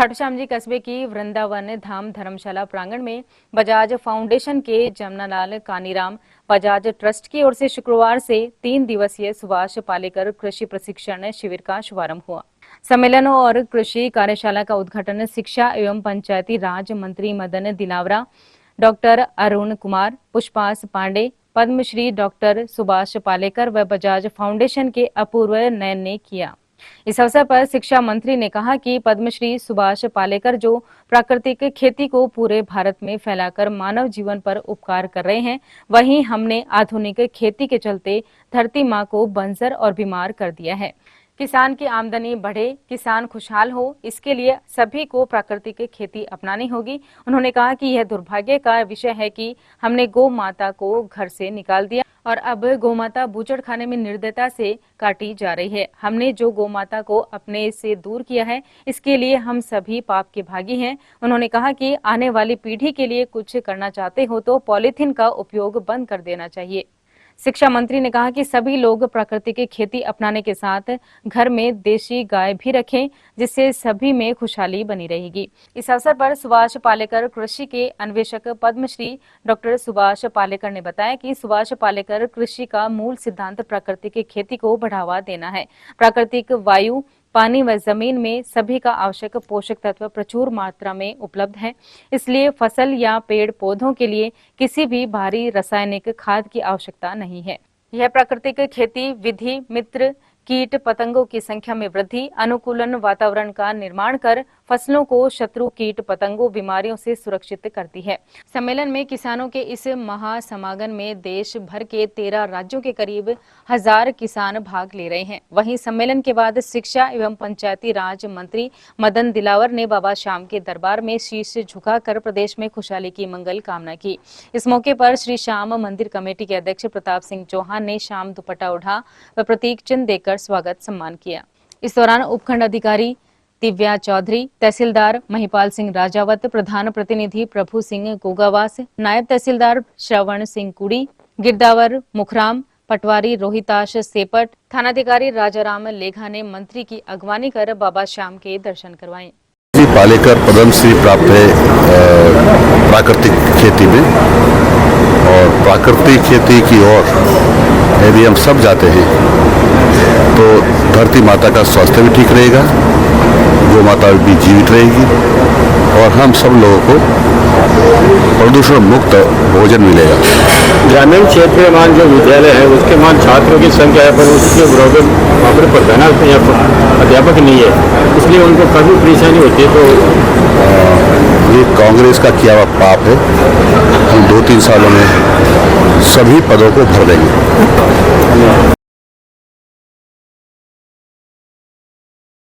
खाटू श्याम जी कस्बे की वृंदावन धाम धर्मशाला प्रांगण में बजाज फाउंडेशन के जमनालाल कानीराम बजाज ट्रस्ट की ओर से शुक्रवार से 3 दिवसीय सुभाष पालेकर कृषि प्रशिक्षण शिविर का शुभारंभ हुआ। सम्मेलन और कृषि कार्यशाला का उद्घाटन शिक्षा एवं पंचायती राज मंत्री मदन दिलावरा, डॉक्टर अरुण कुमार, पुष्पास पांडे, पद्मश्री डॉक्टर सुभाष पालेकर व बजाज फाउंडेशन के अपूर्व नयन ने किया। इस अवसर पर शिक्षा मंत्री ने कहा कि पद्मश्री सुभाष पालेकर जो प्राकृतिक खेती को पूरे भारत में फैलाकर मानव जीवन पर उपकार कर रहे हैं, वहीं हमने आधुनिक खेती के चलते धरती मां को बंजर और बीमार कर दिया है। किसान की आमदनी बढ़े, किसान खुशहाल हो, इसके लिए सभी को प्राकृतिक खेती अपनानी होगी। उन्होंने कहा कि यह दुर्भाग्य का विषय है कि हमने गौ माता को घर से निकाल दिया और अब गौ माता बूचड़खाने में निर्दयता से काटी जा रही है। हमने जो गौ माता को अपने से दूर किया है, इसके लिए हम सभी पाप के भागी हैं। उन्होंने कहा कि आने वाली पीढ़ी के लिए कुछ करना चाहते हो तो पॉलीथीन का उपयोग बंद कर देना चाहिए। शिक्षा मंत्री ने कहा कि सभी लोग प्राकृतिक खेती अपनाने के साथ घर में देशी गाय भी रखें, जिससे सभी में खुशहाली बनी रहेगी। इस अवसर पर सुभाष पालेकर कृषि के अन्वेषक पद्मश्री डॉक्टर सुभाष पालेकर ने बताया कि सुभाष पालेकर कृषि का मूल सिद्धांत प्राकृतिक खेती को बढ़ावा देना है। प्राकृतिक वायु, पानी व जमीन में सभी का आवश्यक पोषक तत्व प्रचुर मात्रा में उपलब्ध है, इसलिए फसल या पेड़ पौधों के लिए किसी भी भारी रासायनिक खाद की आवश्यकता नहीं है। यह प्राकृतिक खेती विधि मित्र कीट पतंगों की संख्या में वृद्धि, अनुकूलन वातावरण का निर्माण कर फसलों को शत्रु कीट पतंगों बीमारियों से सुरक्षित करती है। सम्मेलन में किसानों के इस महासमागम में देश भर के 13 राज्यों के करीब 1000 किसान भाग ले रहे हैं। वहीं सम्मेलन के बाद शिक्षा एवं पंचायती राज मंत्री मदन दिलावर ने बाबा श्याम के दरबार में शीश झुकाकर प्रदेश में खुशहाली की मंगल कामना की। इस मौके पर श्री श्याम मंदिर कमेटी के अध्यक्ष प्रताप सिंह चौहान ने श्याम दुपट्टा ओढ़ा व प्रतीक चिन्ह देकर स्वागत सम्मान किया। इस दौरान उपखंड अधिकारी दिव्या चौधरी, तहसीलदार महिपाल सिंह राजावत, प्रधान प्रतिनिधि प्रभु सिंह गोगावास, नायब तहसीलदार श्रवण सिंह कुड़ी, गिरदावर मुखराम, पटवारी रोहिताश सेपट, थानाधिकारी राजाराम लेघा ने मंत्री की अगवानी कर बाबा श्याम के दर्शन करवाए। पालेकर पद्मश्री प्राप्त है प्राकृतिक खेती में, और प्राकृतिक खेती की ओर यदि हम सब जाते हैं तो धरती माता का स्वास्थ्य भी ठीक रहेगा, गौ माता भी जीवित रहेगी और हम सब लोगों को प्रदूषण मुक्त भोजन मिलेगा। ग्रामीण क्षेत्र में मान जो विद्यालय है उसके मान छात्रों की संख्या है, पर उसके बराबर वहाँ पर प्रधान अध्यापक नहीं है, इसलिए उनको काफ़ी परेशानी होती है। तो ये कांग्रेस का किया हुआ पाप है। हम 2-3 सालों में सभी पदों को भर देंगे।